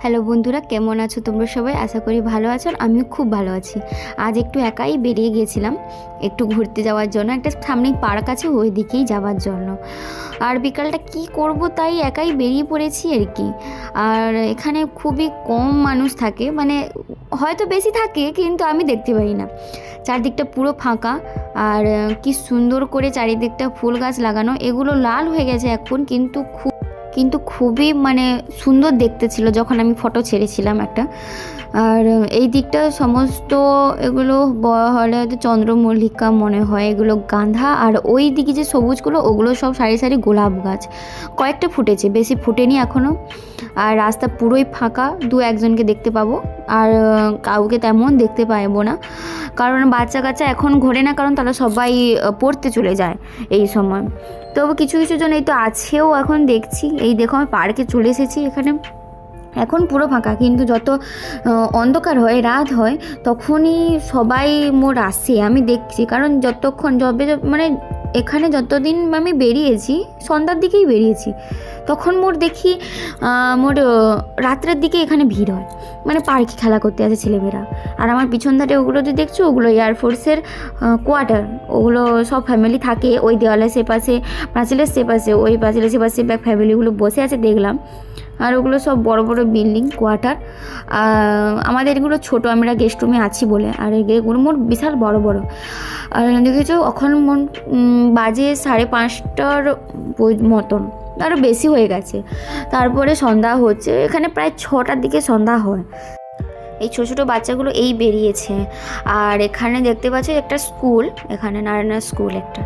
Hello বন্ধুরা, কেমন আছো তোমরা সবাই? আশা করি ভালো আছো। আমিও খুব ভালো আছি। আজ একটু একাই বেরিয়ে গিয়েছিলাম একটু ঘুরতে যাওয়ার জন্য, একটা সামনেই পার্ক আছে ওই দিকেই যাওয়ার জন্য। আর বিকালটা কি করব তাই একাই বেরিয়ে পড়েছি আর কি। আর এখানে খুবই কম মানুষ থাকে, মানে হয়তো বেশি থাকে কিন্তু আমি দেখতে পাই না। চারদিকটা পুরো ফাঁকা। আর কি সুন্দর করে চারিদিকটা ফুল গাছ লাগানো, এগুলো লাল হয়ে গেছে এখন, কিন্তু খুবই মানে সুন্দর দেখতে ছিল যখন আমি ফটো ছেড়েছিলাম একটা। আর এই দিকটা সমস্ত এগুলো হলে হয়তো চন্দ্রমল্লিকা মনে হয়, এগুলো গাঁধা। আর ওই দিকে যে সবুজগুলো ওগুলো সব সারি সারি গোলাপ গাছ, কয়েকটা ফুটেছে, বেশি ফুটেনি এখনও। আর রাস্তা পুরোই ফাঁকা, দু একজনকে দেখতে পাবো, আর কাউকে তেমন দেখতে পাবো না, কারণ বাচ্চা কাচ্চা এখন ঘোরে না, কারণ তারা সবাই পড়তে চলে যায় এই সময়। তবু কিছু কিছু জন এই তো আছেও এখন দেখছি। এই দেখো আমি পার্কে চলে এসেছি, এখানে এখন পুরো ফাঁকা, কিন্তু যত অন্ধকার হয়, রাত হয়, তখনই সবাই মোর আসে, আমি দেখছি। কারণ যতক্ষণ মানে এখানে যতদিন আমি বেরিয়েছি সন্ধ্যার দিকেই বেরিয়েছি, তখন মোর দেখি মোর রাত্রের দিকে এখানে ভিড় হয়, মানে পার্কে খেলা করতে আসে ছেলেমেয়েরা। আর আমার পিছন ধারে ওগুলো যে দেখছো ওগুলো এয়ারফোর্সের কোয়ার্টার, ওগুলো সব ফ্যামিলি থাকে ওই দেওয়ালের সেপাশে, পাঁচিলের সেপাশে, ওই পাঁচিলের সেপাশে ফ্যামিলিগুলো বসে আছে দেখলাম। আর ওগুলো সব বড় বড় বিল্ডিং কোয়ার্টার। আমাদের এগুলো ছোটো, আমরা গেস্ট রুমে আছি বলে। আর এগুলো মোট বিশাল বড় বড়। আর দেখেছো এখন বাজে 5:30টার মতন, আরও বেশি হয়ে গেছে। তারপরে সন্ধ্যা হচ্ছে, এখানে প্রায় 6টার দিকে সন্ধ্যা হয়। এই ছোটো ছোটো বাচ্চাগুলো এই বেরিয়েছে। আর এখানে দেখতে পাচ্ছ একটা স্কুল, এখানে নারায়ণা স্কুল একটা।